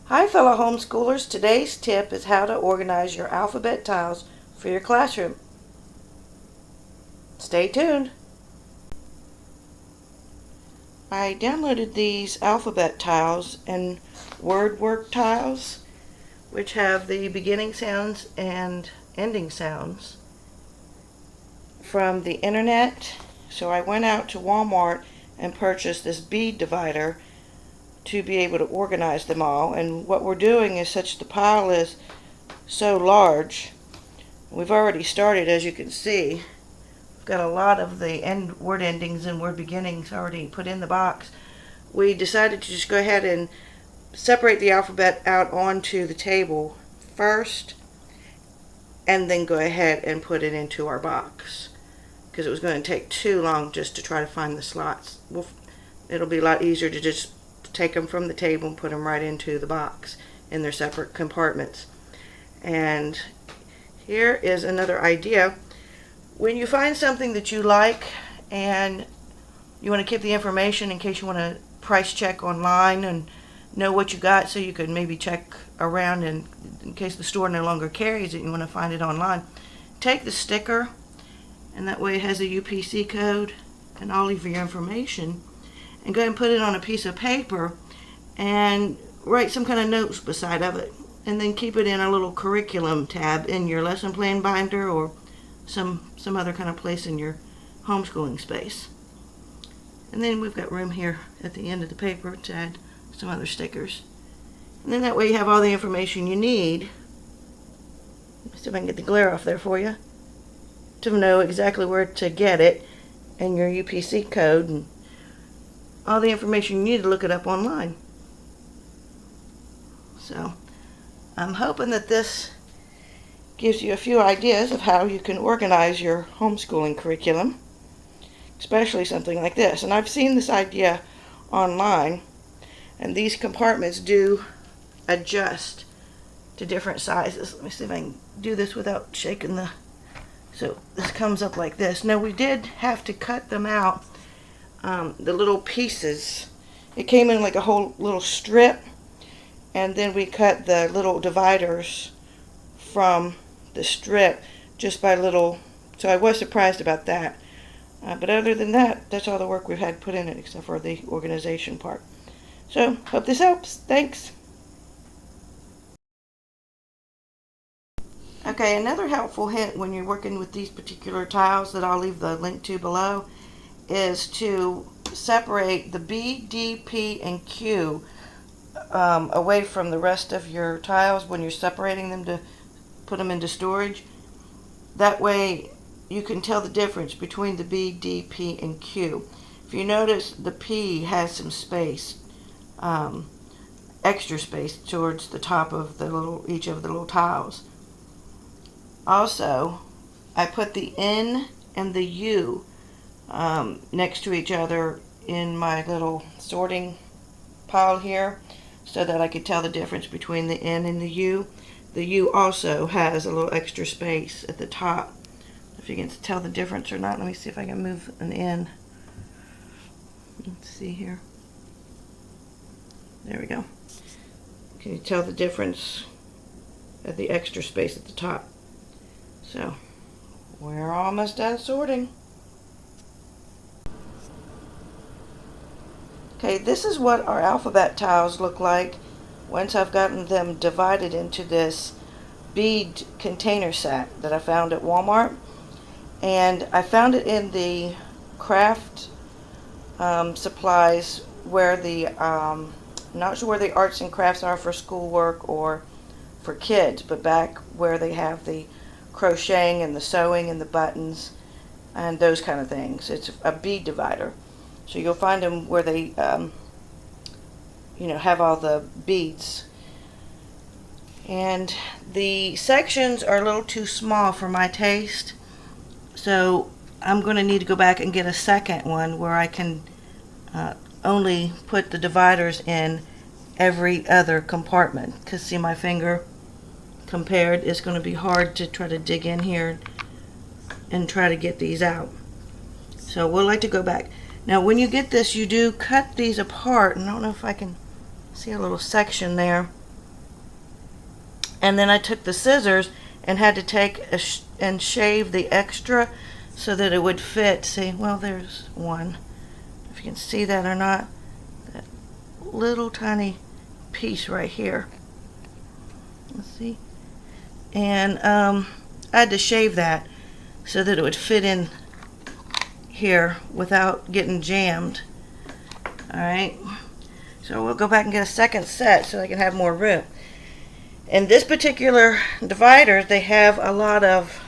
Hi fellow homeschoolers, today's tip is how to organize your alphabet tiles for your classroom. Stay tuned. I downloaded these alphabet tiles and word work tiles, which have the beginning sounds and ending sounds, from the internet. So I went out to Walmart and purchased this bead divider to be able to organize them all. And what we're doing is, such the pile is so large, we've already started, as you can see. We've got a lot of the word endings and word beginnings already put in the box. We decided to just go ahead and separate the alphabet out onto the table first, and then go ahead and put it into our box, because it was going to take too long just to try to find the slots. It'll be a lot easier to just take them from the table and put them right into the box in their separate compartments. And here is another idea. When you find something that you like and you want to keep the information in case you want to price check online and know what you got, so you could maybe check around in case the store no longer carries it and you want to find it online, take the sticker, and that way it has a UPC code and all of your information, and go ahead and put it on a piece of paper and write some kind of notes beside of it, and then keep it in a little curriculum tab in your lesson plan binder or some other kind of place in your homeschooling space. And then we've got room here at the end of the paper to add some other stickers. And then that way you have all the information you need. Let me see if I can get the glare off there for you, to know exactly where to get it, and your UPC code, and all the information you need to look it up online. So I'm hoping that this gives you a few ideas of how you can organize your homeschooling curriculum, especially something like this. And I've seen this idea online, and these compartments do adjust to different sizes. Let me see if I can do this without shaking the... So this comes up like this. Now, we did have to cut them out, the little pieces. It came in like a whole little strip, and then we cut the little dividers from the strip just by little. So I was surprised about that. But other than that, that's all the work we've had put in it, except for the organization part. So, hope this helps. Thanks. Okay, another helpful hint when you're working with these particular tiles that I'll leave the link to below is to separate the B, D, P, and Q away from the rest of your tiles when you're separating them to put them into storage. That way you can tell the difference between the B, D, P, and Q. If you notice, the P has some space, extra space towards the top of each of the little tiles. Also, I put the N and the U next to each other in my little sorting pile here, so that I could tell the difference between the N and the U. The U also has a little extra space at the top. If you can tell the difference or not, let me see if I can move an N. Let's see here. There we go. Can you tell the difference at the extra space at the top? So, we're almost done sorting. Okay, this is what our alphabet tiles look like once I've gotten them divided into this bead container set that I found at Walmart. And I found it in the craft supplies, where the, not sure where the arts and crafts are for schoolwork or for kids, but back where they have the crocheting and the sewing and the buttons and those kind of things. It's a bead divider. So you'll find them where they, have all the beads. And the sections are a little too small for my taste. So I'm going to need to go back and get a second one where I can only put the dividers in every other compartment. Because see, my finger compared, it's going to be hard to try to dig in here and try to get these out. So we'll like to go back. Now when you get this, you do cut these apart, and I don't know if I can see a little section there And then I took the scissors and had to take and shave the extra so that it would fit. See, well, there's one. If you can see that or not. That little tiny piece right here. Let's see. And I had to shave that so that it would fit in here without getting jammed. Alright, so we'll go back and get a second set so I can have more room. In this particular divider, they have a lot of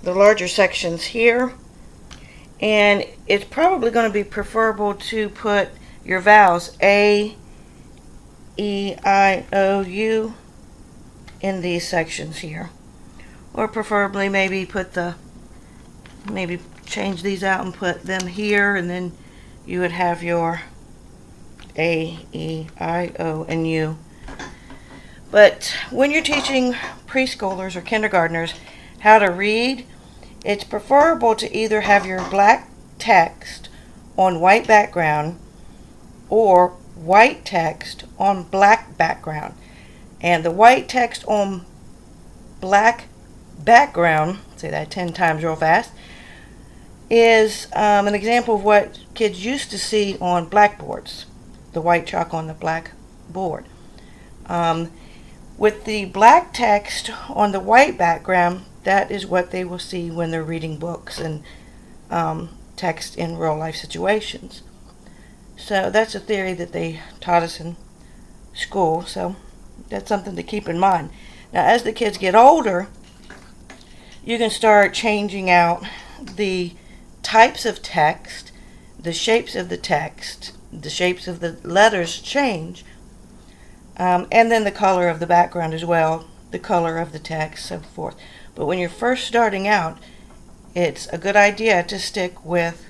the larger sections here, and it's probably going to be preferable to put your vowels A, E, I, O, U in these sections here, or preferably maybe change these out and put them here, and then you would have your A, E, I, O, and U. But when you're teaching preschoolers or kindergartners how to read, it's preferable to either have your black text on white background or white text on black background. And the white text on black background, say that 10 times real fast, is an example of what kids used to see on blackboards, the white chalk on the black board. With the black text on the white background, that is what they will see when they're reading books and text in real life situations. So that's a theory that they taught us in school, so that's something to keep in mind. Now, as the kids get older, you can start changing out the types of text, the shapes of the text, the shapes of the letters change, and then the color of the background as well, the color of the text, so forth. But when you're first starting out, it's a good idea to stick with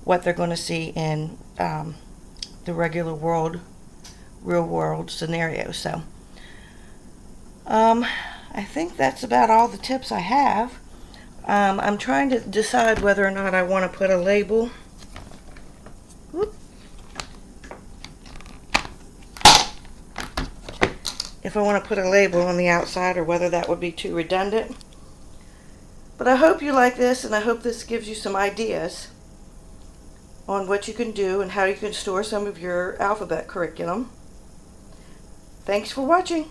what they're going to see in the regular world, real world scenario. So I think that's about all the tips I have. I'm trying to decide whether or not I want to put a label. Whoop. If I want to put a label on the outside or whether that would be too redundant. But I hope you like this, and I hope this gives you some ideas on what you can do and how you can store some of your alphabet curriculum. Thanks for watching.